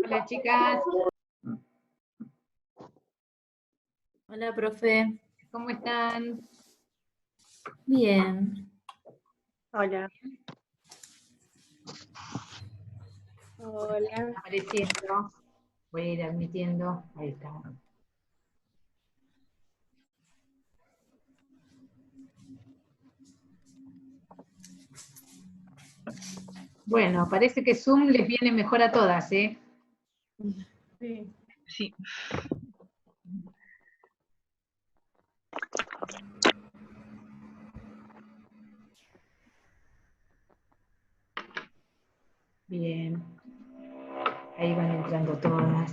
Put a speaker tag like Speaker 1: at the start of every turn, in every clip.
Speaker 1: Hola, chicas.
Speaker 2: Hola, profe.
Speaker 1: ¿Cómo están?
Speaker 2: Bien.
Speaker 3: Hola. Hola.
Speaker 1: Apareciendo. Voy a ir admitiendo. Ahí está. Bueno, parece que Zoom les viene mejor a todas, ¿eh?
Speaker 3: Sí.
Speaker 4: Sí.
Speaker 1: Bien. Ahí van entrando todas.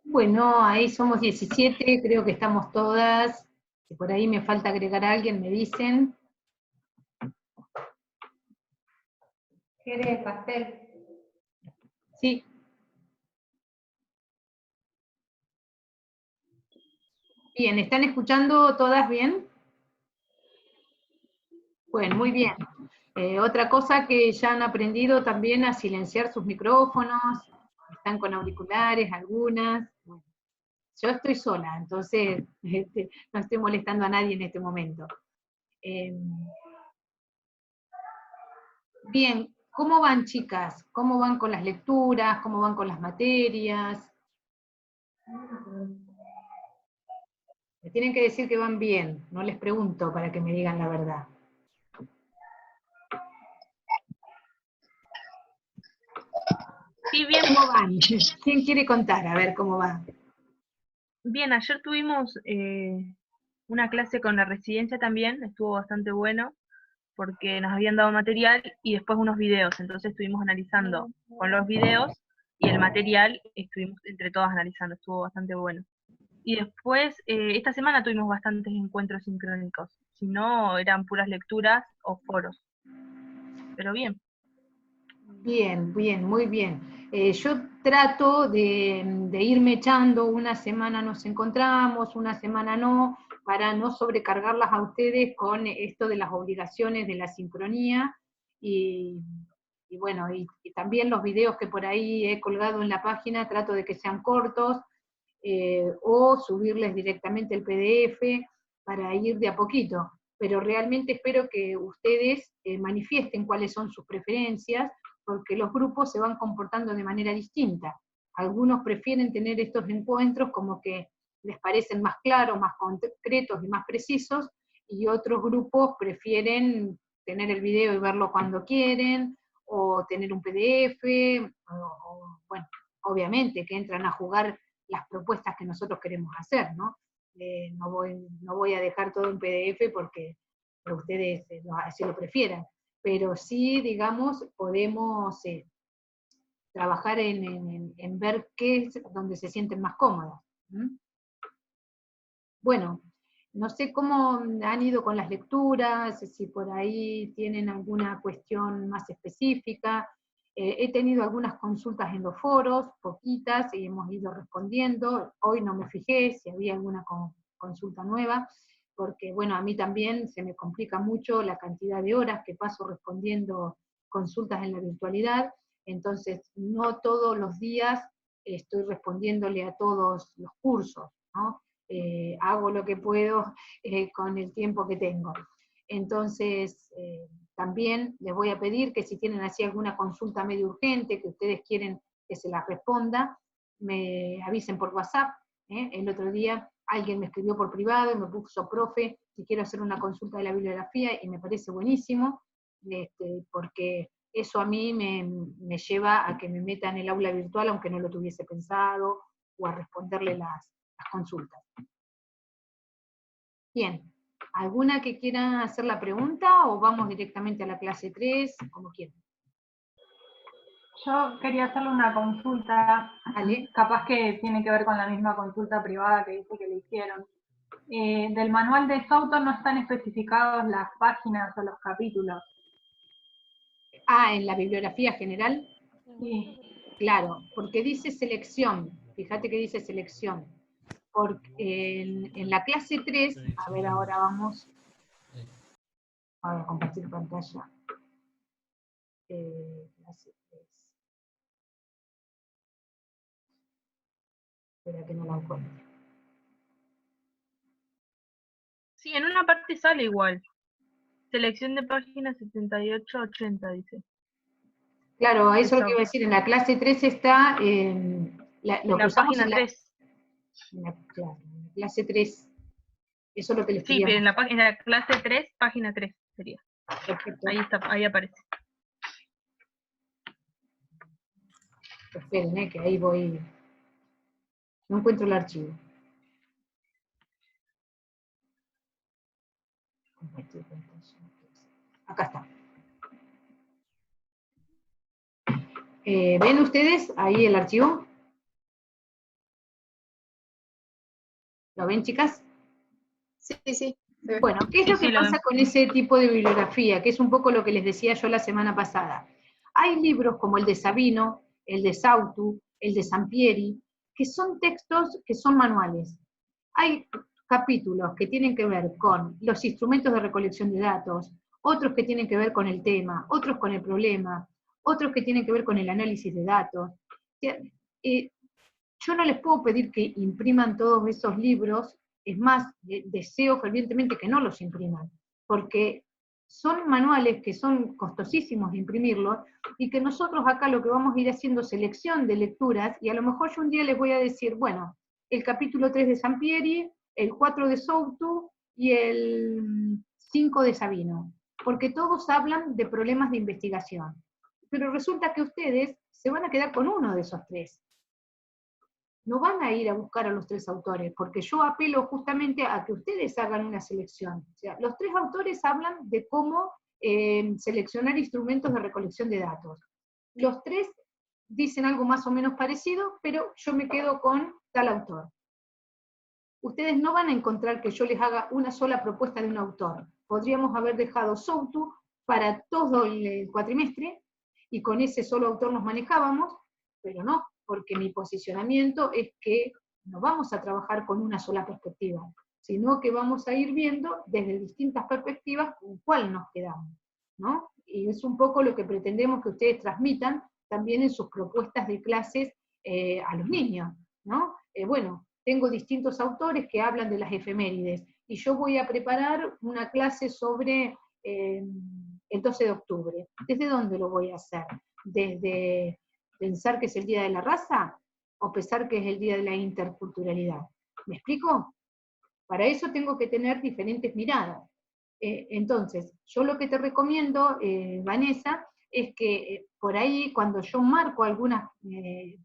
Speaker 1: Bueno, ahí somos 17, creo que estamos todas. Si por ahí me falta agregar a alguien, me dicen.
Speaker 5: ¿Quiere pastel?
Speaker 1: Sí. Bien, ¿están escuchando todas bien? Bueno, muy bien. Otra cosa que ya han aprendido también a silenciar sus micrófonos, están con auriculares algunas. Bueno, yo estoy sola, entonces no estoy molestando a nadie en este momento. Bien, ¿cómo van, chicas? ¿Cómo van con las lecturas? ¿Cómo van con las materias? Me tienen que decir que van bien, no les pregunto para que me digan la verdad.
Speaker 4: Sí, bien.
Speaker 1: ¿Cómo van? ¿Quién quiere contar? A ver cómo va.
Speaker 4: Bien, ayer tuvimos una clase con la residencia también, estuvo bastante bueno, porque nos habían dado material y después unos videos, entonces estuvimos analizando con los videos y el material, estuvimos entre todas analizando, estuvo bastante bueno. Y después, esta semana tuvimos bastantes encuentros sincrónicos, si no eran puras lecturas o foros, pero bien.
Speaker 1: Bien, bien, muy bien. Yo trato de irme echando, una semana nos encontramos, una semana no, para no sobrecargarlas a ustedes con esto de las obligaciones de la sincronía, y bueno, y también los videos que por ahí he colgado en la página, trato de que sean cortos, o subirles directamente el PDF para ir de a poquito, pero realmente espero que ustedes manifiesten cuáles son sus preferencias, porque los grupos se van comportando de manera distinta. Algunos prefieren tener estos encuentros como que les parecen más claros, más concretos y más precisos, y otros grupos prefieren tener el video y verlo cuando quieren, o tener un PDF, bueno, obviamente que entran a jugar las propuestas que nosotros queremos hacer, ¿no? No voy a dejar todo en PDF porque ustedes así lo prefieran, pero sí, digamos, podemos trabajar en ver qué es donde se sienten más cómodos. Bueno, no sé cómo han ido con las lecturas, si por ahí tienen alguna cuestión más específica. He tenido algunas consultas en los foros, poquitas, y hemos ido respondiendo. Hoy no me fijé si había alguna consulta nueva, porque bueno, a mí también se me complica mucho la cantidad de horas que paso respondiendo consultas en la virtualidad, entonces no todos los días estoy respondiéndole a todos los cursos, ¿no? Hago lo que puedo con el tiempo que tengo. Entonces, también les voy a pedir que si tienen así alguna consulta medio urgente, que ustedes quieren que se las responda, me avisen por WhatsApp. El otro día alguien me escribió por privado y me puso: profe, si quiero hacer una consulta de la bibliografía, y me parece buenísimo, porque eso a mí me lleva a que me meta en el aula virtual, aunque no lo tuviese pensado, o a responderle las consultas. Bien. ¿Alguna que quiera hacer la pregunta o vamos directamente a la clase 3, como quieran?
Speaker 3: Yo quería hacerle una consulta,
Speaker 1: Vale.
Speaker 3: capaz que tiene que ver con la misma consulta privada que dice que le hicieron. Del manual de Souto no están especificadas las páginas o los capítulos.
Speaker 1: Ah, en la bibliografía general.
Speaker 3: Sí.
Speaker 1: Claro, porque dice selección. Fíjate que dice selección. Porque en la clase 3, a ver, ahora vamos a compartir pantalla. Clase 3. Espera que no la encuentro.
Speaker 4: Sí, en una parte sale igual. Selección de páginas 78-80, dice.
Speaker 1: Claro, eso es lo que
Speaker 4: Eso.
Speaker 1: iba a decir. En la clase 3 está lo
Speaker 4: En
Speaker 1: que
Speaker 4: la
Speaker 1: usamos
Speaker 4: página
Speaker 1: en
Speaker 4: 3.
Speaker 1: claro, en la clase 3. Eso es lo que les
Speaker 4: Sí,
Speaker 1: quería
Speaker 4: pero
Speaker 1: mostrar.
Speaker 4: en la clase 3, página 3 sería.
Speaker 1: Perfecto.
Speaker 4: Ahí está, ahí aparece.
Speaker 1: Esperen, que ahí voy. No encuentro el archivo. Compartir pantalla. Acá está. ¿Ven ustedes ahí el archivo? ¿Lo ven, chicas?
Speaker 2: Sí, sí.
Speaker 1: Bueno, ¿qué es
Speaker 4: Sí,
Speaker 1: lo que
Speaker 4: sí, lo
Speaker 1: pasa
Speaker 4: vemos.
Speaker 1: con ese tipo de bibliografía? Que es un poco lo que les decía yo la semana pasada. Hay libros como el de Sabino, el de Sautu, el de Sampieri, que son textos que son manuales. Hay capítulos que tienen que ver con los instrumentos de recolección de datos, otros que tienen que ver con el tema, otros con el problema, otros que tienen que ver con el análisis de datos. Yo no les puedo pedir que impriman todos esos libros, es más, deseo fervientemente que no los impriman, porque son manuales que son costosísimos de imprimirlos, y que nosotros acá lo que vamos a ir haciendo es selección de lecturas, y a lo mejor yo un día les voy a decir, bueno, el capítulo 3 de Sampieri, el 4 de Soutu, y el 5 de Sabino, porque todos hablan de problemas de investigación. Pero resulta que ustedes se van a quedar con uno de esos tres. No van a ir a buscar a los tres autores, porque yo apelo justamente a que ustedes hagan una selección. O sea, los tres autores hablan de cómo seleccionar instrumentos de recolección de datos. Los tres dicen algo más o menos parecido, pero yo me quedo con tal autor. Ustedes no van a encontrar que yo les haga una sola propuesta de un autor. Podríamos haber dejado Soutu para todo el cuatrimestre, y con ese solo autor nos manejábamos, pero no, porque mi posicionamiento es que no vamos a trabajar con una sola perspectiva, sino que vamos a ir viendo desde distintas perspectivas con cuál nos quedamos, ¿no? Y es un poco lo que pretendemos que ustedes transmitan también en sus propuestas de clases a los niños, ¿no? Bueno, tengo distintos autores que hablan de las efemérides, y yo voy a preparar una clase sobre el 12 de octubre. ¿Desde dónde lo voy a hacer? ¿Desde pensar que es el Día de la Raza o pensar que es el Día de la Interculturalidad? ¿Me explico? Para eso tengo que tener diferentes miradas. Entonces, yo lo que te recomiendo, Vanessa, es que por ahí cuando yo marco algunas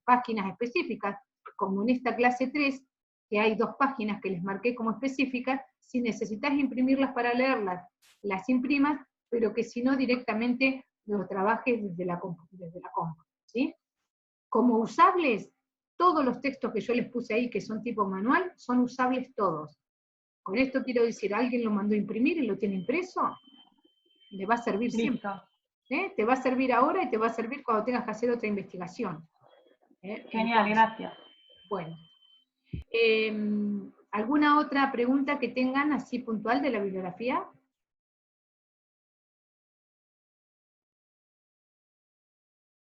Speaker 1: páginas específicas, como en esta clase 3, que hay 2 páginas que les marqué como específicas, si necesitas imprimirlas para leerlas, las imprimas, pero que si no directamente lo trabajes desde la compu, ¿sí? Como usables, todos los textos que yo les puse ahí, que son tipo manual, son usables todos. Con esto quiero decir, alguien lo mandó a imprimir y lo tiene impreso, le va a servir siempre. Te va a servir ahora y te va a servir cuando tengas que hacer otra investigación.
Speaker 3: Genial, entonces, gracias.
Speaker 1: Bueno. ¿Alguna otra pregunta que tengan así puntual de la bibliografía?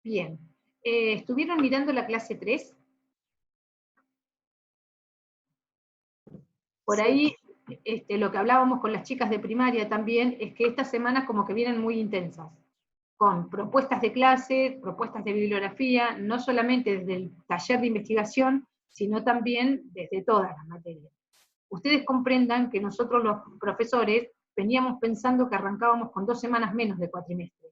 Speaker 1: Bien. ¿Estuvieron mirando la clase 3? Por ahí, lo que hablábamos con las chicas de primaria también, es que estas semanas como que vienen muy intensas, con propuestas de clase, propuestas de bibliografía, no solamente desde el taller de investigación, sino también desde todas las materias. Ustedes comprendan que nosotros los profesores veníamos pensando que arrancábamos con 2 semanas menos de cuatrimestre,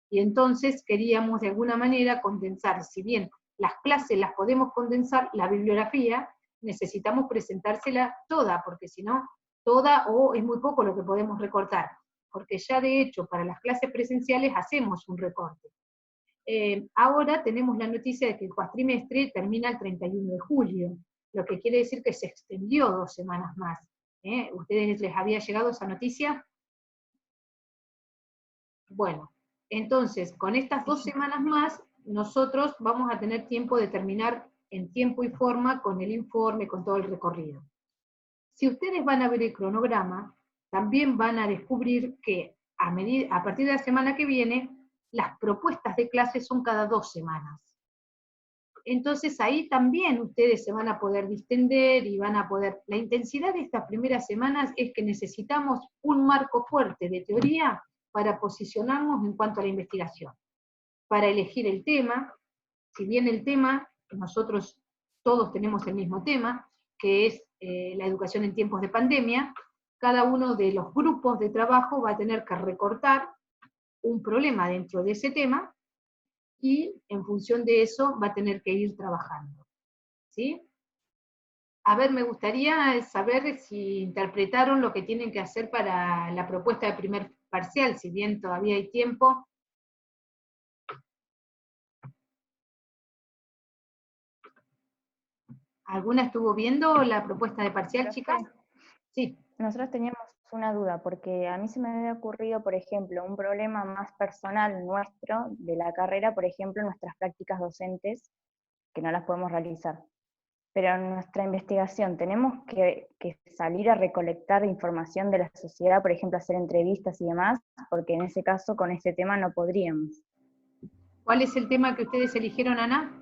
Speaker 1: y entonces queríamos de alguna manera condensar, si bien las clases las podemos condensar, la bibliografía necesitamos presentársela toda, porque si no, toda o es muy poco lo que podemos recortar, porque ya de hecho para las clases presenciales hacemos un recorte. Ahora tenemos la noticia de que el cuatrimestre termina el 31 de julio, lo que quiere decir que se extendió 2 semanas más. ¿Ustedes les había llegado esa noticia? Bueno, entonces, con estas 2 semanas más, nosotros vamos a tener tiempo de terminar en tiempo y forma con el informe, con todo el recorrido. Si ustedes van a ver el cronograma, también van a descubrir que a partir de la semana que viene, las propuestas de clase son cada 2 semanas. Entonces ahí también ustedes se van a poder distender y van a poder... La intensidad de estas primeras semanas es que necesitamos un marco fuerte de teoría para posicionarnos en cuanto a la investigación, para elegir el tema, si bien el tema, nosotros todos tenemos el mismo tema, que es la educación en tiempos de pandemia, cada uno de los grupos de trabajo va a tener que recortar un problema dentro de ese tema, y en función de eso va a tener que ir trabajando. ¿Sí? A ver, me gustaría saber si interpretaron lo que tienen que hacer para la propuesta de primer parcial, si bien todavía hay tiempo. ¿Alguna estuvo viendo la propuesta de parcial, chicas? Sí.
Speaker 6: Nosotros teníamos una duda, porque a mí se me había ocurrido, por ejemplo, un problema más personal nuestro de la carrera, por ejemplo, nuestras prácticas docentes, que no las podemos realizar. Pero en nuestra investigación tenemos que salir a recolectar información de la sociedad, por ejemplo, hacer entrevistas y demás, porque en ese caso con este tema no podríamos.
Speaker 1: ¿Cuál es el tema que ustedes eligieron, Ana?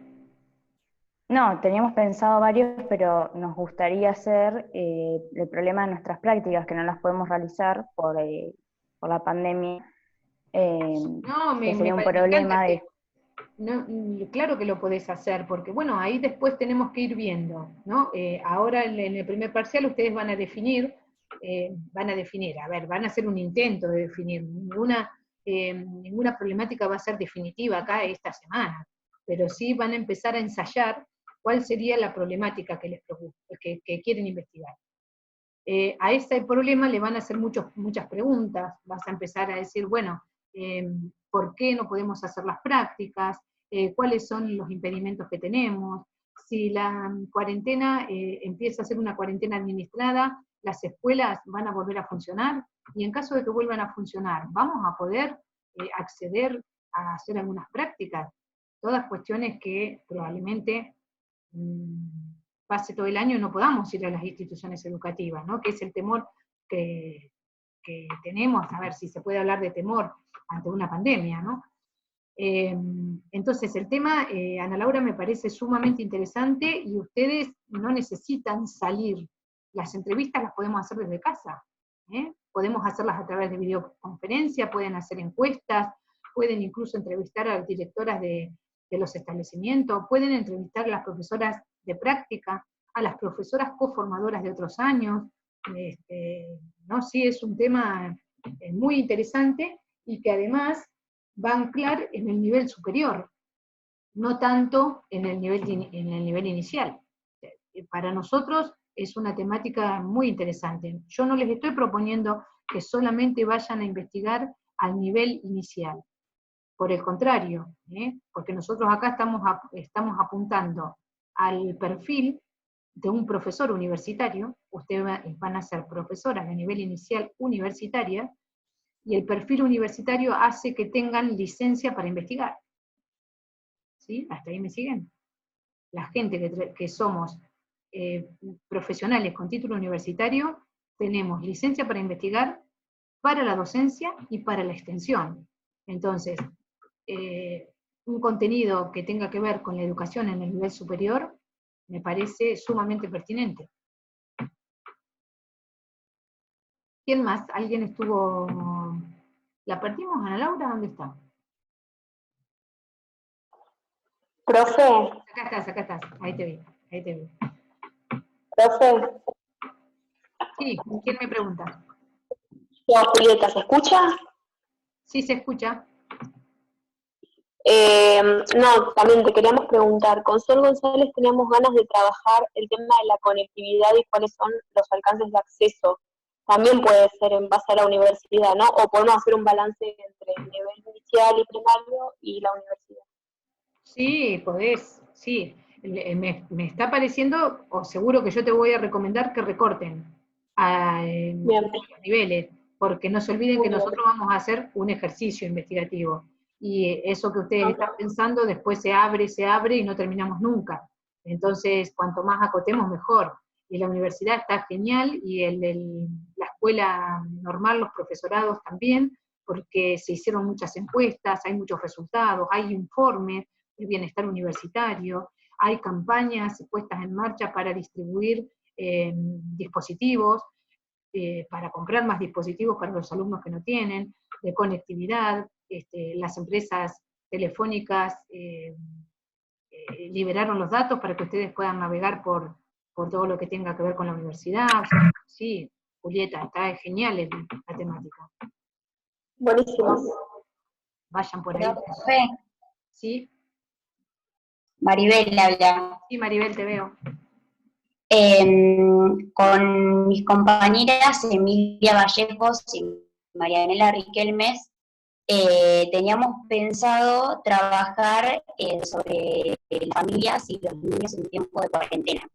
Speaker 6: No, teníamos pensado varios, pero nos gustaría hacer el problema de nuestras prácticas, que no las podemos realizar por la pandemia,
Speaker 1: No,
Speaker 6: que sería un
Speaker 1: me
Speaker 6: problema
Speaker 1: encanta
Speaker 6: de...
Speaker 1: No, claro que lo podés hacer, porque bueno, ahí después tenemos que ir viendo, ¿no? Ahora en el primer parcial ustedes van a definir, a ver, van a hacer un intento de definir, ninguna problemática va a ser definitiva acá esta semana, pero sí van a empezar a ensayar cuál sería la problemática que les preocupa, que quieren investigar. A ese problema le van a hacer muchas preguntas, vas a empezar a decir, bueno, ¿por qué no podemos hacer las prácticas? ¿Cuáles son los impedimentos que tenemos? Si la cuarentena empieza a ser una cuarentena administrada, ¿las escuelas van a volver a funcionar? Y en caso de que vuelvan a funcionar, ¿vamos a poder acceder a hacer algunas prácticas? Todas cuestiones que probablemente pase todo el año y no podamos ir a las instituciones educativas, ¿no? Que es el temor que tenemos, a ver si se puede hablar de temor ante una pandemia, ¿no? Entonces el tema, Ana Laura, me parece sumamente interesante y ustedes no necesitan salir. Las entrevistas las podemos hacer desde casa, podemos hacerlas a través de videoconferencia, pueden hacer encuestas, pueden incluso entrevistar a las directoras de los establecimientos, pueden entrevistar a las profesoras de práctica, a las profesoras coformadoras de otros años, ¿no? Sí, es un tema muy interesante y que además va a anclar en el nivel superior, no tanto en el nivel inicial. Para nosotros es una temática muy interesante. Yo no les estoy proponiendo que solamente vayan a investigar al nivel inicial. Por el contrario, porque nosotros acá estamos apuntando al perfil de un profesor universitario. Ustedes van a ser profesoras de nivel inicial universitaria, y el perfil universitario hace que tengan licencia para investigar. ¿Sí? ¿Hasta ahí me siguen? La gente que somos profesionales con título universitario, tenemos licencia para investigar para la docencia y para la extensión. Entonces, un contenido que tenga que ver con la educación en el nivel superior me parece sumamente pertinente. ¿Quién más? ¿Alguien estuvo...? ¿La perdimos, Ana Laura? ¿Dónde está?
Speaker 2: Profe,
Speaker 1: Acá estás, ahí te vi.
Speaker 2: profe,
Speaker 1: Sí, ¿quién me pregunta?
Speaker 2: ya, Julieta, ¿se escucha?
Speaker 1: Sí, se escucha.
Speaker 2: No, también te queríamos preguntar, con Sol González teníamos ganas de trabajar el tema de la conectividad y cuáles son los alcances de acceso también puede ser en base a la universidad, ¿no? O podemos hacer un balance entre el nivel inicial y primario y la universidad.
Speaker 1: Sí, podés, sí. Me está pareciendo, o seguro que yo te voy a recomendar que recorten en
Speaker 2: Bien.
Speaker 1: los niveles, porque no se olviden
Speaker 2: Muy
Speaker 1: que
Speaker 2: bien.
Speaker 1: nosotros vamos a hacer un ejercicio investigativo. Y eso que ustedes
Speaker 2: Ah.
Speaker 1: están pensando después se abre y no terminamos nunca. Entonces, cuanto más acotemos, mejor. Y la universidad está genial, y la escuela normal, los profesorados también, porque se hicieron muchas encuestas, hay muchos resultados, hay informes de bienestar universitario, hay campañas puestas en marcha para distribuir dispositivos, para comprar más dispositivos para los alumnos que no tienen, de conectividad, las empresas telefónicas liberaron los datos para que ustedes puedan navegar por todo lo que tenga que ver con la universidad. O sea, sí, Julieta, está genial la temática.
Speaker 2: Buenísimo.
Speaker 1: Vayan por ahí.
Speaker 7: Profe,
Speaker 1: ¿Sí?
Speaker 7: Maribel habla.
Speaker 1: Sí, Maribel, te veo.
Speaker 7: Con mis compañeras Emilia Vallejos y Marianela Riquelmes, teníamos pensado trabajar sobre familias y los niños en tiempo de cuarentena,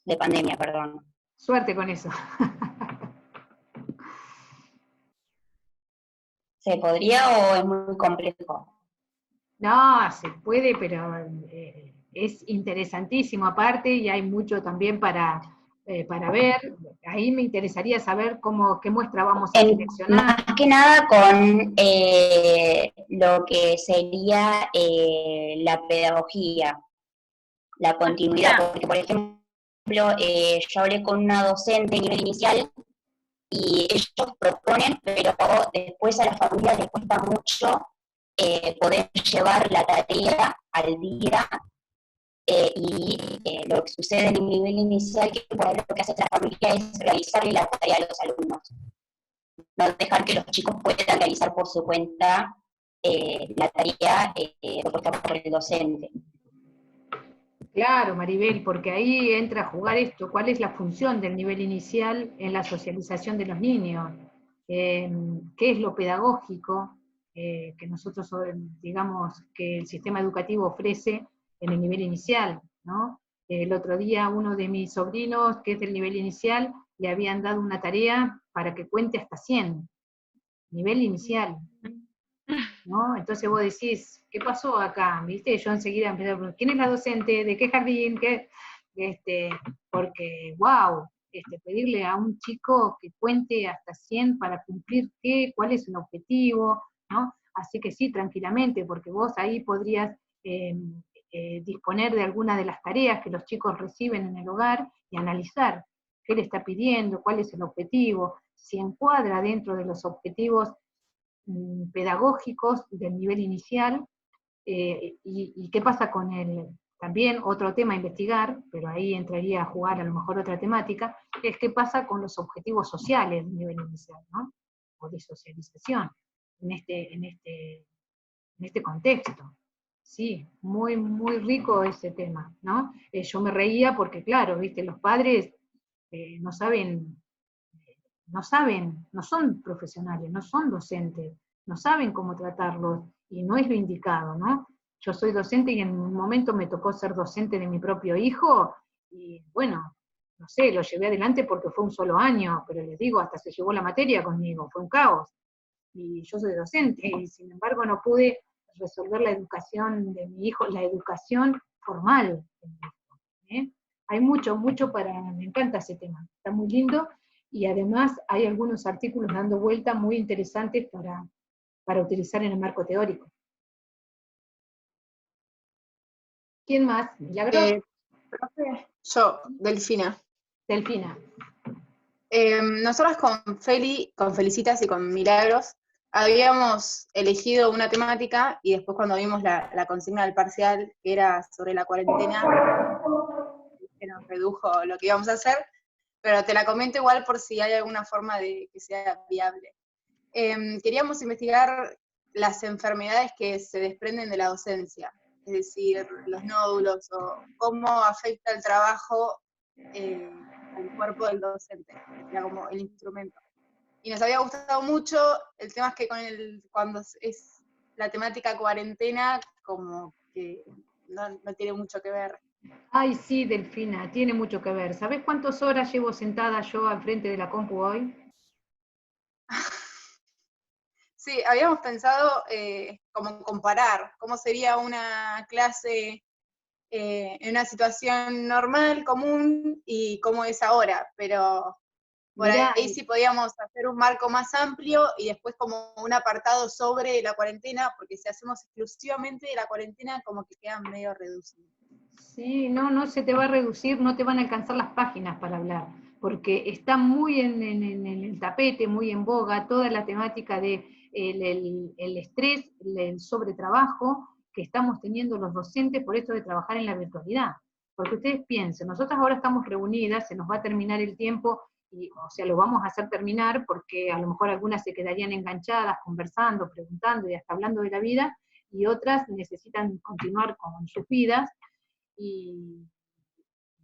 Speaker 7: de pandemia, perdón.
Speaker 1: Suerte con eso.
Speaker 7: ¿Se podría o es muy complejo?
Speaker 1: No, se puede, pero es interesantísimo aparte, y hay mucho también para ver. Ahí me interesaría saber qué muestra vamos a seleccionar.
Speaker 7: Más que nada con lo que sería la pedagogía, la continuidad, porque por ejemplo, yo hablé con una docente a nivel inicial y ellos proponen, pero después a la familia les cuesta mucho poder llevar la tarea al día, lo que sucede en el nivel inicial, que por ahí lo que hace la familia es realizarle la tarea a los alumnos, no dejar que los chicos puedan realizar por su cuenta la tarea propuesta por el docente.
Speaker 1: Claro, Maribel, porque ahí entra a jugar esto, ¿cuál es la función del nivel inicial en la socialización de los niños? ¿Qué es lo pedagógico que nosotros, digamos, que el sistema educativo ofrece en el nivel inicial, ¿no? El otro día uno de mis sobrinos, que es del nivel inicial, le habían dado una tarea para que cuente hasta 100, nivel inicial, ¿no? Entonces vos decís, ¿qué pasó acá? ¿Viste? Yo enseguida empecé a preguntar, ¿quién es la docente? ¿De qué jardín? Porque, wow, pedirle a un chico que cuente hasta 100 para cumplir qué, cuál es el objetivo, ¿no? Así que sí, tranquilamente, porque vos ahí podrías disponer de alguna de las tareas que los chicos reciben en el hogar y analizar qué le está pidiendo, cuál es el objetivo, si encuadra dentro de los objetivos pedagógicos del nivel inicial, y qué pasa con también otro tema a investigar, pero ahí entraría a jugar a lo mejor otra temática, es qué pasa con los objetivos sociales del nivel inicial, ¿no? O de socialización, en este contexto. Sí, muy, muy rico ese tema, ¿no? Yo me reía porque, claro, viste, los padres no saben, no son profesionales, no son docentes, no saben cómo tratarlos, y no es lo indicado, ¿no? Yo soy docente y en un momento me tocó ser docente de mi propio hijo, y bueno, no sé, lo llevé adelante porque fue un solo año, pero les digo, hasta se llevó la materia conmigo, fue un caos. Y yo soy docente, y sin embargo no pude resolver la educación de mi hijo, la educación formal de mi hijo, ¿eh? Hay mucho, mucho me encanta ese tema, está muy lindo, y además hay algunos artículos dando vuelta muy interesantes para utilizar en el marco teórico. ¿Quién más? ¿Milagros?
Speaker 8: Profe, yo, Delfina.
Speaker 1: Delfina.
Speaker 8: Nosotros con Felicitas y con Milagros habíamos elegido una temática, y después cuando vimos la consigna del parcial, que era sobre la cuarentena, que nos redujo lo que íbamos a hacer, pero te la comento igual por si hay alguna forma de que sea viable. Queríamos investigar las enfermedades que se desprenden de la docencia, es decir, los nódulos, o cómo afecta el trabajo al cuerpo del docente, era como el instrumento. Y nos había gustado mucho, el tema es que cuando es la temática cuarentena, como que no tiene mucho que ver.
Speaker 1: Ay, sí, Delfina, tiene mucho que ver. ¿Sabés cuántas horas llevo sentada yo al frente de la compu hoy?
Speaker 8: Sí, habíamos pensado como comparar cómo sería una clase en una situación normal, común, y cómo es ahora, pero por
Speaker 1: Mirá,
Speaker 8: ahí sí podíamos hacer un marco más amplio y después como un apartado sobre la cuarentena, porque si hacemos exclusivamente de la cuarentena, como que quedan medio reducidos.
Speaker 1: sí, no se te va a reducir, no te van a alcanzar las páginas para hablar, porque está muy en el tapete, muy en boga, toda la temática de el estrés, el sobretrabajo que estamos teniendo los docentes por esto de trabajar en la virtualidad. Porque ustedes piensen, nosotros ahora estamos reunidas, se nos va a terminar el tiempo, y, o sea, lo vamos a hacer terminar porque a lo mejor algunas se quedarían enganchadas, conversando, preguntando y hasta hablando de la vida, y otras necesitan continuar con sus vidas, y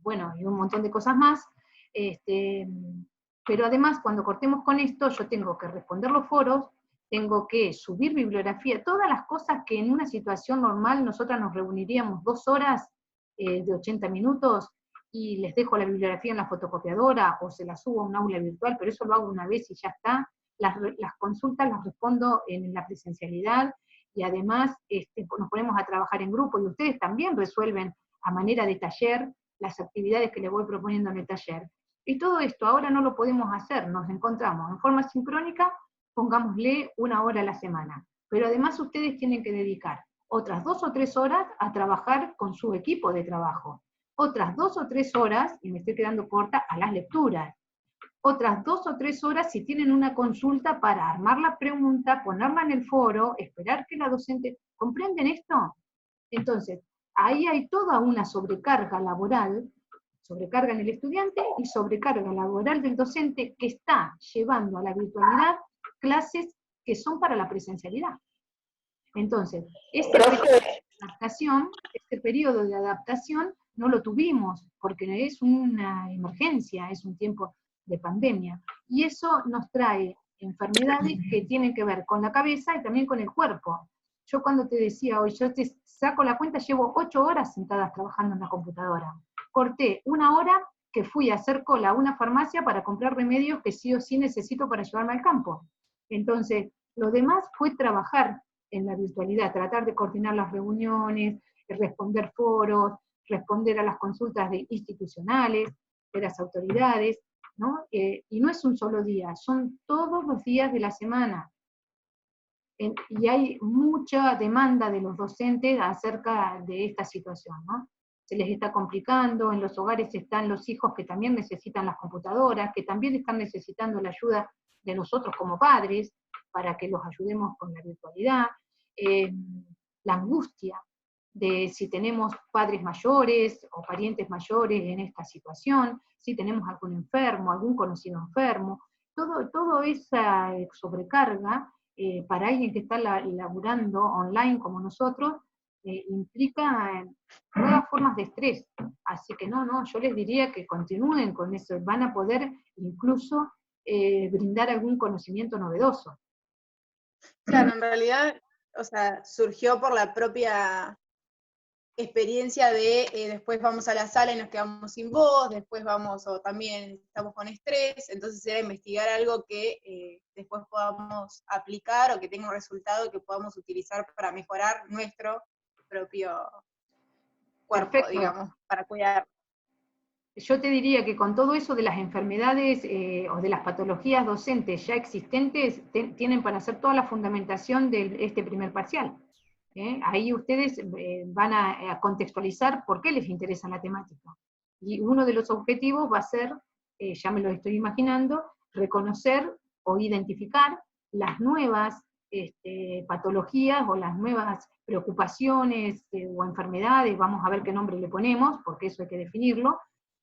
Speaker 1: bueno, y un montón de cosas más. Pero además, cuando cortemos con esto, yo tengo que responder los foros, tengo que subir bibliografía, todas las cosas que en una situación normal nosotras nos reuniríamos 2 horas de 80 minutos, y les dejo la bibliografía en la fotocopiadora, o se la subo a un aula virtual, pero eso lo hago una vez y ya está. Las consultas las respondo en la presencialidad, y además nos ponemos a trabajar en grupo, y ustedes también resuelven a manera de taller las actividades que les voy proponiendo en el taller. Y todo esto ahora no lo podemos hacer, nos encontramos en forma sincrónica, pongámosle 1 hora a la semana. Pero además ustedes tienen que dedicar otras 2 o 3 horas a trabajar con su equipo de trabajo. Otras 2 o 3 horas, y me estoy quedando corta, a las lecturas. Otras 2 o 3 horas si tienen una consulta para armar la pregunta, ponerla en el foro, esperar que la docente... ¿Comprenden esto? Entonces, ahí hay toda una sobrecarga laboral, sobrecarga en el estudiante y sobrecarga laboral del docente, que está llevando a la virtualidad clases que son para la presencialidad. Entonces, este periodo de adaptación no lo tuvimos, porque es una emergencia, es un tiempo de pandemia, y eso nos trae enfermedades que tienen que ver con la cabeza y también con el cuerpo. Yo cuando te decía hoy, yo te saco la cuenta, llevo 8 horas sentadas trabajando en la computadora. Corté 1 hora que fui a hacer cola a una farmacia para comprar remedios que sí o sí necesito para llevarme al campo. Entonces, lo demás fue trabajar en la virtualidad, tratar de coordinar las reuniones, responder foros, responder a las consultas institucionales, de las autoridades, ¿no? Y no es un solo día, son todos los días de la semana. Y hay mucha demanda de los docentes acerca de esta situación, ¿no? Se les está complicando, en los hogares están los hijos que también necesitan las computadoras, que también están necesitando la ayuda de nosotros como padres, para que los ayudemos con la virtualidad, la angustia de si tenemos padres mayores o parientes mayores en esta situación, si tenemos algún enfermo, algún conocido enfermo, todo esa sobrecarga para alguien que está laburando online como nosotros, implica nuevas formas de estrés. Así que yo les diría que continúen con eso, van a poder incluso brindar algún conocimiento novedoso.
Speaker 8: Claro, en realidad, o sea, surgió por la propia experiencia de después vamos a la sala y nos quedamos sin voz, después vamos o también estamos con estrés, entonces era investigar algo que después podamos aplicar o que tenga un resultado que podamos utilizar para mejorar nuestro propio cuerpo,
Speaker 1: Perfecto.
Speaker 8: digamos, para cuidar.
Speaker 1: Yo te diría que con todo eso de las enfermedades o de las patologías docentes ya existentes, tienen para hacer toda la fundamentación de este primer parcial. Ahí ustedes van a contextualizar por qué les interesa la temática. Y uno de los objetivos va a ser, ya me lo estoy imaginando, reconocer o identificar las nuevas patologías o las nuevas preocupaciones o enfermedades, vamos a ver qué nombre le ponemos, porque eso hay que definirlo,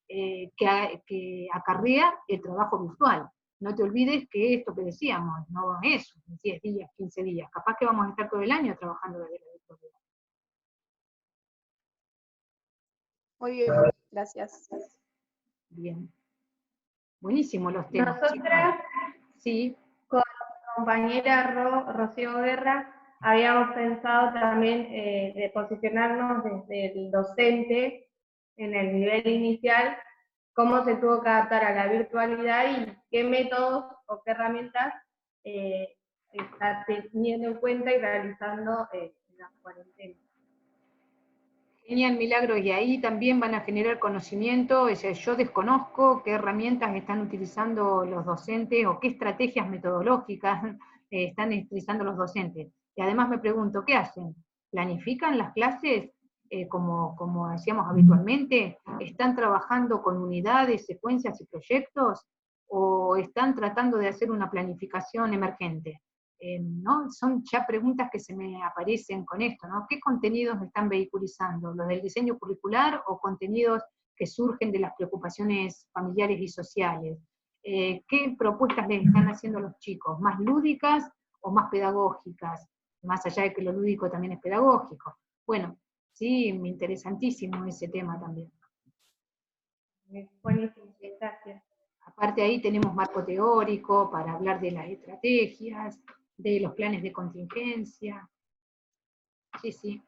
Speaker 1: que acarrea el trabajo virtual. No te olvides que esto que decíamos, no es 10 días, 15 días, capaz que vamos a estar todo el año trabajando desde la virtualidad.
Speaker 8: Muy bien, gracias.
Speaker 1: Bien. Buenísimo los temas.
Speaker 5: Nosotras,
Speaker 1: sí,
Speaker 5: con mi compañera Rocío Guerra, habíamos pensado también de posicionarnos desde el docente en el nivel inicial, cómo se tuvo que adaptar a la virtualidad y qué métodos o qué herramientas está teniendo en cuenta y realizando en la cuarentena.
Speaker 1: Genial, Milagros, y ahí también van a generar conocimiento. Yo desconozco qué herramientas están utilizando los docentes o qué estrategias metodológicas están utilizando los docentes. Y además me pregunto, ¿qué hacen? ¿Planifican las clases como hacíamos habitualmente? ¿Están trabajando con unidades, secuencias y proyectos? ¿O están tratando de hacer una planificación emergente? ¿No? Son ya preguntas que se me aparecen con esto, ¿no? ¿Qué contenidos están vehiculizando? ¿Los del diseño curricular o contenidos que surgen de las preocupaciones familiares y sociales? ¿Qué propuestas les están haciendo a los chicos? ¿Más lúdicas o más pedagógicas? Más allá de que lo lúdico también es pedagógico. Bueno, sí, interesantísimo ese tema también.
Speaker 5: Buenísimo, gracias.
Speaker 1: Aparte ahí tenemos marco teórico para hablar de las estrategias, de los planes de contingencia. Sí, sí.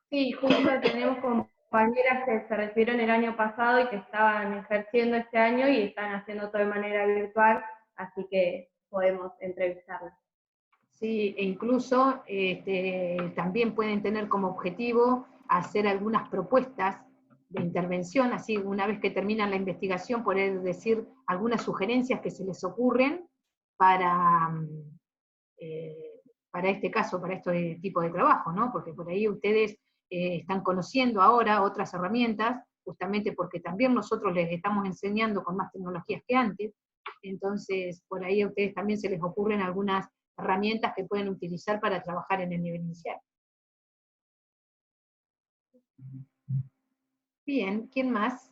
Speaker 5: Sí, justo tenemos compañeras que se recibieron el año pasado y que estaban ejerciendo este año y están haciendo todo de manera virtual, así que podemos entrevistarlas.
Speaker 1: Sí, e incluso también pueden tener como objetivo hacer algunas propuestas de intervención, así una vez que terminan la investigación poder decir algunas sugerencias que se les ocurren para este caso, para este tipo de trabajo, ¿no? Porque por ahí ustedes están conociendo ahora otras herramientas, justamente porque también nosotros les estamos enseñando con más tecnologías que antes, entonces por ahí a ustedes también se les ocurren algunas herramientas que pueden utilizar para trabajar en el nivel inicial. Bien, ¿quién más?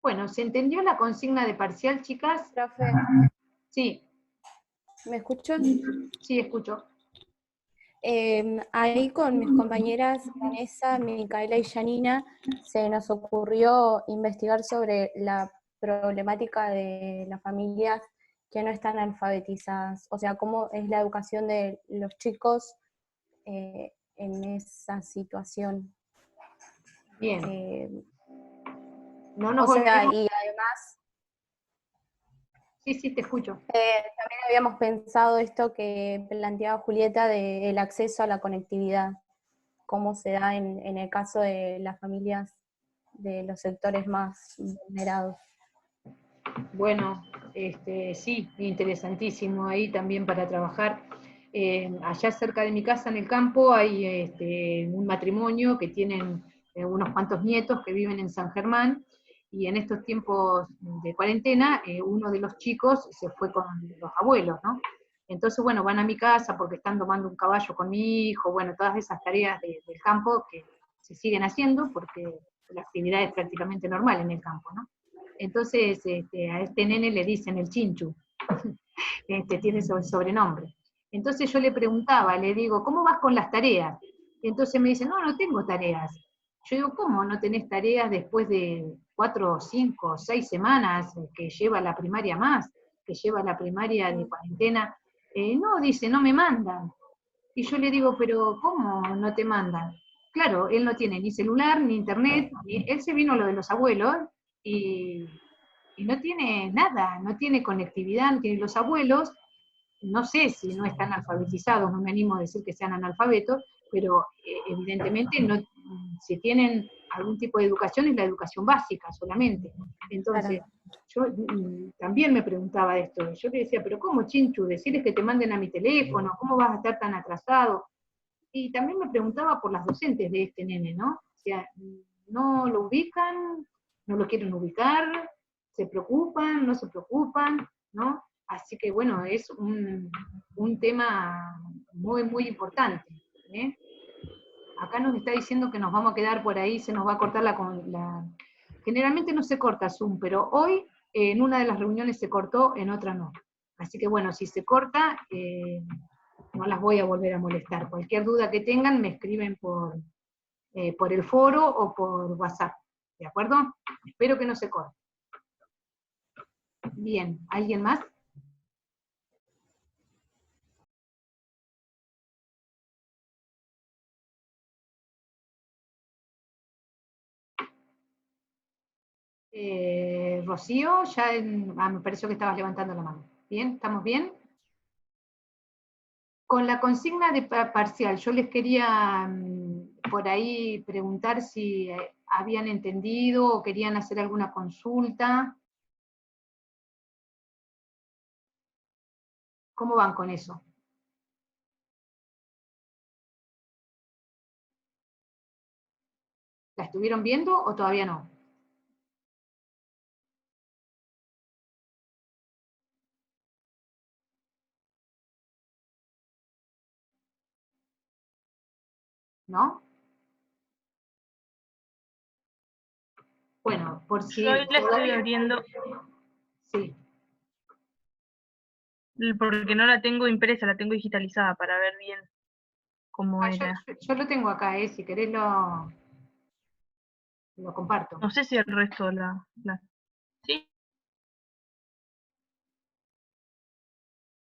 Speaker 1: Bueno, ¿se entendió la consigna de parcial, chicas?
Speaker 9: Profe,
Speaker 1: Sí.
Speaker 9: ¿me escuchan?
Speaker 1: Sí, escucho.
Speaker 9: Ahí con mis compañeras Vanessa, Micaela y Janina se nos ocurrió investigar sobre la problemática de las familias que no están alfabetizadas, o sea, cómo es la educación de los chicos en esa situación.
Speaker 1: Bien. No nos
Speaker 9: o sea,
Speaker 1: olvidemos.
Speaker 9: y además...
Speaker 1: Sí, sí, te escucho.
Speaker 9: También habíamos pensado esto que planteaba Julieta del acceso a la conectividad, cómo se da en el caso de las familias de los sectores más vulnerados.
Speaker 1: Bueno, sí, interesantísimo ahí también para trabajar. Allá cerca de mi casa, en el campo, hay un matrimonio que tienen unos cuantos nietos que viven en San Germán, y en estos tiempos de cuarentena, uno de los chicos se fue con los abuelos, ¿no? Entonces, bueno, van a mi casa porque están tomando un caballo con mi hijo, bueno, todas esas tareas del campo que se siguen haciendo porque la actividad es prácticamente normal en el campo, ¿no? Entonces, a este nene le dicen el Chinchu, tiene ese sobrenombre. Entonces yo le preguntaba, le digo, ¿cómo vas con las tareas? Y entonces me dice, no tengo tareas. Yo digo, ¿cómo no tenés tareas después de 4, 5, 6 semanas que lleva la primaria más, que lleva la primaria de cuarentena? No, dice, no me mandan. Y yo le digo, pero ¿cómo no te mandan? Claro, él no tiene ni celular, ni internet, él se vino lo de los abuelos, y no tiene nada, no tiene conectividad, no tiene los abuelos, no sé si no están alfabetizados, no me animo a decir que sean analfabetos, pero evidentemente no, si tienen algún tipo de educación es la educación básica solamente. Entonces, yo también me preguntaba esto, yo le decía, pero ¿cómo, Chinchu? Decirles que te manden a mi teléfono, ¿cómo vas a estar tan atrasado? Y también me preguntaba por las docentes de este nene, ¿no? O sea, no lo ubican, no lo quieren ubicar, se preocupan, no se preocupan, ¿no? Así que bueno, es un tema muy, muy importante, ¿eh? Acá nos está diciendo que nos vamos a quedar por ahí, se nos va a cortar la... Generalmente no se corta Zoom, pero hoy en una de las reuniones se cortó, en otra no. Así que bueno, si se corta, no las voy a volver a molestar. Cualquier duda que tengan me escriben por el foro o por WhatsApp. ¿De acuerdo? Espero que no se corte. Bien, ¿alguien más? Rocío, me pareció que estabas levantando la mano. Bien, ¿estamos bien? Con la consigna de parcial, yo les quería por ahí preguntar si habían entendido o querían hacer alguna consulta. ¿Cómo van con eso? ¿La estuvieron viendo o todavía no? ¿No? Bueno, por si...
Speaker 4: Yo hoy la estoy abriendo.
Speaker 1: Sí.
Speaker 4: Porque no la tengo impresa, la tengo digitalizada para ver bien cómo era.
Speaker 1: Yo lo tengo acá, si querés lo comparto.
Speaker 4: No sé si el resto ¿Sí?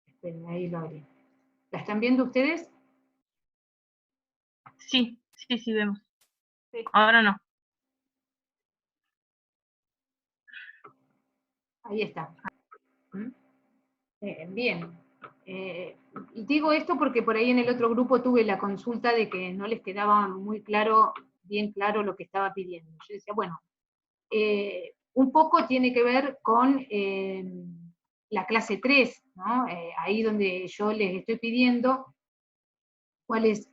Speaker 1: Esperen, ahí lo abrí. ¿La están viendo ustedes?
Speaker 4: Sí, vemos. Sí. Ahora no.
Speaker 1: Ahí está. Bien. Y digo esto porque por ahí en el otro grupo tuve la consulta de que no les quedaba muy claro, bien claro lo que estaba pidiendo. Yo decía, bueno, un poco tiene que ver con la clase 3, ¿no? Ahí donde yo les estoy pidiendo cuáles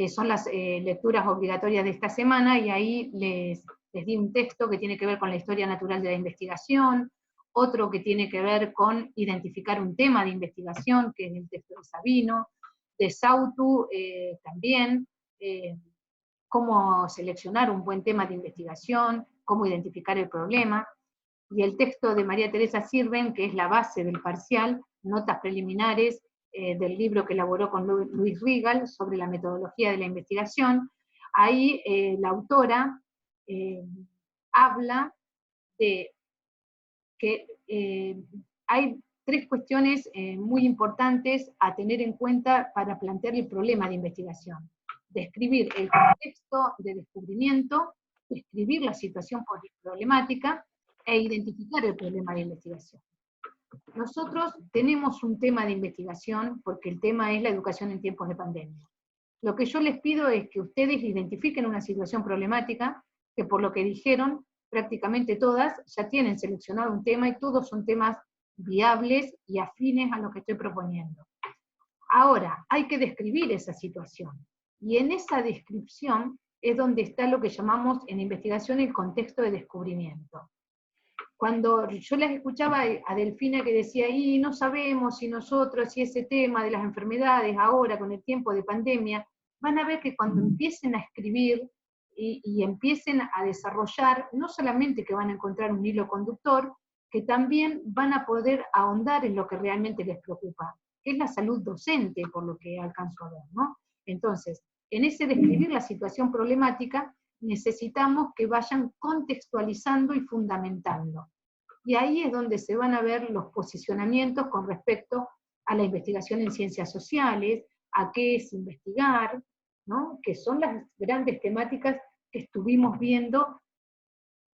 Speaker 1: son las lecturas obligatorias de esta semana, y ahí les di un texto que tiene que ver con la historia natural de la investigación, otro que tiene que ver con identificar un tema de investigación, que es el texto de Sabino, de Sautu también, cómo seleccionar un buen tema de investigación, cómo identificar el problema, y el texto de María Teresa Sirven, que es la base del parcial, notas preliminares del libro que elaboró con Luis Rigal sobre la metodología de la investigación. Ahí la autora habla de que hay tres cuestiones muy importantes a tener en cuenta para plantear el problema de investigación. Describir el contexto de descubrimiento, describir la situación problemática e identificar el problema de investigación. Nosotros tenemos un tema de investigación porque el tema es la educación en tiempos de pandemia. Lo que yo les pido es que ustedes identifiquen una situación problemática, que por lo que dijeron, prácticamente todas ya tienen seleccionado un tema y todos son temas viables y afines a lo que estoy proponiendo. Ahora, hay que describir esa situación, y en esa descripción es donde está lo que llamamos en investigación el contexto de descubrimiento. Cuando yo les escuchaba a Delfina que decía, y no sabemos si nosotros, si ese tema de las enfermedades ahora con el tiempo de pandemia, van a ver que cuando empiecen a escribir y empiecen a desarrollar, no solamente que van a encontrar un hilo conductor, que también van a poder ahondar en lo que realmente les preocupa, que es la salud docente, por lo que alcanzo a ver, ¿no? Entonces, en ese describir la situación problemática, necesitamos que vayan contextualizando y fundamentando. Y ahí es donde se van a ver los posicionamientos con respecto a la investigación en ciencias sociales, a qué es investigar, ¿no? Que son las grandes temáticas que estuvimos viendo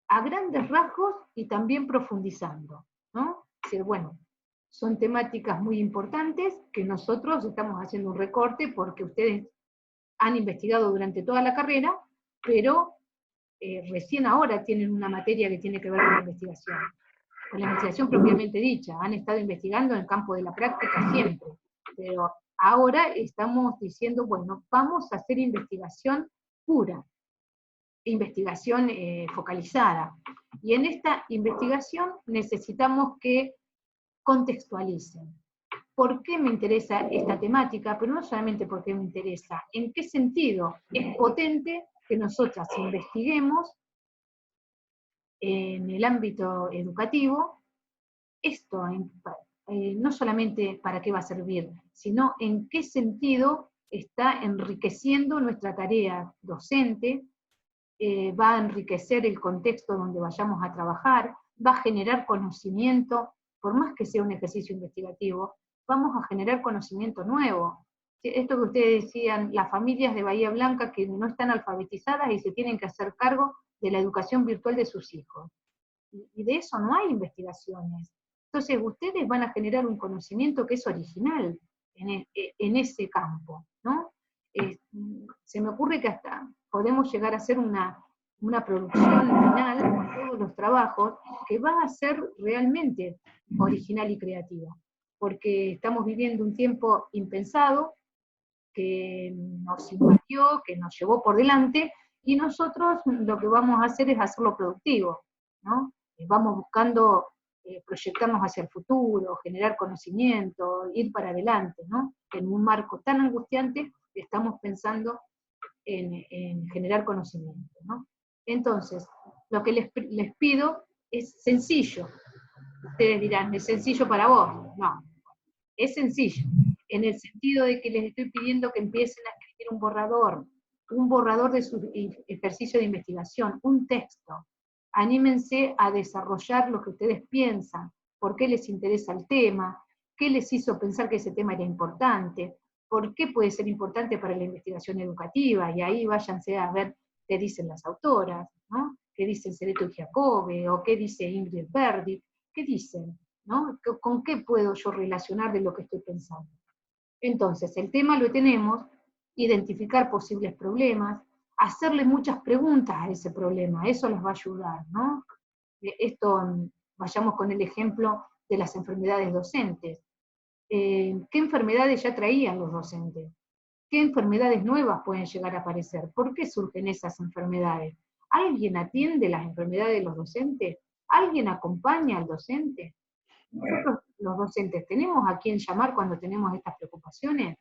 Speaker 1: a grandes rasgos y también profundizando, ¿no? Es decir, bueno, son temáticas muy importantes que nosotros estamos haciendo un recorte porque ustedes han investigado durante toda la carrera, pero recién ahora tienen una materia que tiene que ver con la investigación propiamente dicha. Han estado investigando en el campo de la práctica siempre, pero ahora estamos diciendo, bueno, vamos a hacer investigación pura, investigación focalizada. Y en esta investigación necesitamos que contextualicen. ¿Por qué me interesa esta temática? Pero no solamente porque me interesa, ¿en qué sentido es potente que nosotras investiguemos en el ámbito educativo esto? No solamente para qué va a servir, sino en qué sentido está enriqueciendo nuestra tarea docente, va a enriquecer el contexto donde vayamos a trabajar, va a generar conocimiento, por más que sea un ejercicio investigativo, vamos a generar conocimiento nuevo. Esto que ustedes decían, las familias de Bahía Blanca que no están alfabetizadas y se tienen que hacer cargo de la educación virtual de sus hijos. Y de eso no hay investigaciones. Entonces ustedes van a generar un conocimiento que es original en ese campo, ¿no? Se me ocurre que hasta podemos llegar a hacer una producción final con todos los trabajos que va a ser realmente original y creativa, porque estamos viviendo un tiempo impensado, que nos invadió, que nos llevó por delante, y nosotros lo que vamos a hacer es hacerlo productivo, ¿no? Vamos buscando proyectarnos hacia el futuro, generar conocimiento, ir para adelante, ¿no? En un marco tan angustiante, estamos pensando en generar conocimiento, ¿no? Entonces, lo que les pido es sencillo. Ustedes dirán, ¿es sencillo para vos? No, es sencillo, en el sentido de que les estoy pidiendo que empiecen a escribir un borrador de su ejercicio de investigación, un texto. Anímense a desarrollar lo que ustedes piensan, por qué les interesa el tema, qué les hizo pensar que ese tema era importante, por qué puede ser importante para la investigación educativa, y ahí váyanse a ver qué dicen las autoras, ¿no? Qué dicen Cereto y Giacobbe, o qué dice Ingrid Verdi, qué dicen, ¿no? ¿Con qué puedo yo relacionar de lo que estoy pensando? Entonces, el tema lo tenemos, identificar posibles problemas, hacerle muchas preguntas a ese problema, eso les va a ayudar, ¿no? Vayamos con el ejemplo de las enfermedades docentes. ¿Qué enfermedades ya traían los docentes? ¿Qué enfermedades nuevas pueden llegar a aparecer? ¿Por qué surgen esas enfermedades? ¿Alguien atiende las enfermedades de los docentes? ¿Alguien acompaña al docente? Nosotros, los docentes, ¿tenemos a quién llamar cuando tenemos estas preocupaciones?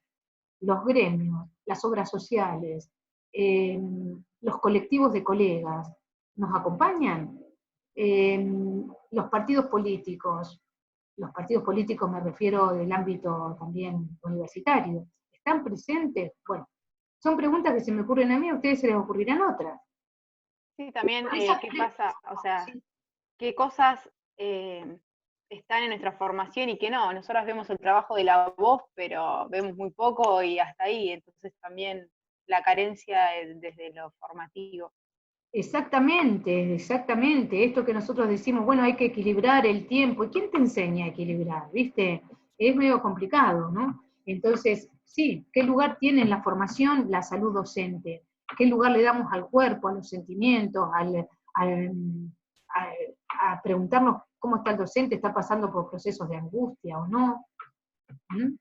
Speaker 1: Los gremios, las obras sociales, los colectivos de colegas, ¿nos acompañan? Los partidos políticos me refiero del ámbito también universitario, ¿están presentes? Bueno, son preguntas que se me ocurren a mí, a ustedes se les ocurrirán otras.
Speaker 10: Sí, también, ¿qué pasa? O sea, ¿qué cosas están en nuestra formación y qué no? Nosotros vemos el trabajo de la voz, pero vemos muy poco y hasta ahí, entonces también la carencia desde lo formativo.
Speaker 1: Exactamente, exactamente. Esto que nosotros decimos, bueno, hay que equilibrar el tiempo. ¿Y quién te enseña a equilibrar? ¿Viste? Es medio complicado, ¿no? Entonces, sí, ¿qué lugar tiene en la formación la salud docente? ¿Qué lugar le damos al cuerpo, a los sentimientos, a preguntarnos cómo está el docente, está pasando por procesos de angustia o no? ¿Mm?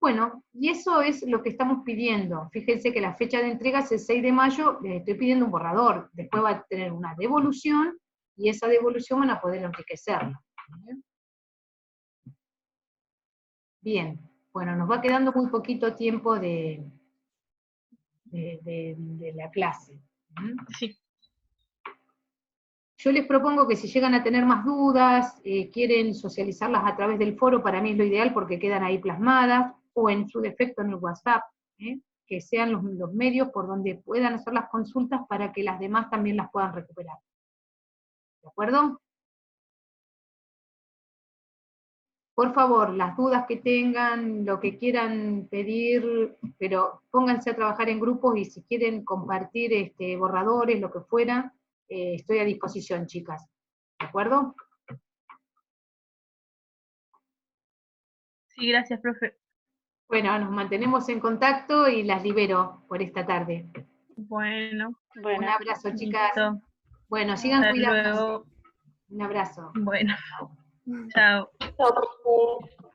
Speaker 1: Bueno, y eso es lo que estamos pidiendo. Fíjense que la fecha de entrega es el 6 de mayo, les estoy pidiendo un borrador, después va a tener una devolución, y esa devolución van a poder enriquecerla. Bien, bueno, nos va quedando muy poquito tiempo de la clase.
Speaker 4: Sí.
Speaker 1: Yo les propongo que si llegan a tener más dudas, quieren socializarlas a través del foro, para mí es lo ideal porque quedan ahí plasmadas, o en su defecto en el WhatsApp, que sean los medios por donde puedan hacer las consultas para que las demás también las puedan recuperar. ¿De acuerdo? Por favor, las dudas que tengan, lo que quieran pedir, pero pónganse a trabajar en grupos y si quieren compartir borradores, lo que fuera, estoy a disposición, chicas. ¿De acuerdo?
Speaker 4: Sí, gracias, profe.
Speaker 1: Bueno, nos mantenemos en contacto y las libero por esta tarde.
Speaker 4: Bueno.
Speaker 1: Un abrazo, chicas.
Speaker 4: Listo.
Speaker 1: Bueno, sigan cuidándose.
Speaker 4: Luego.
Speaker 1: Un abrazo.
Speaker 4: Bueno. Chao.
Speaker 2: Chao, profe.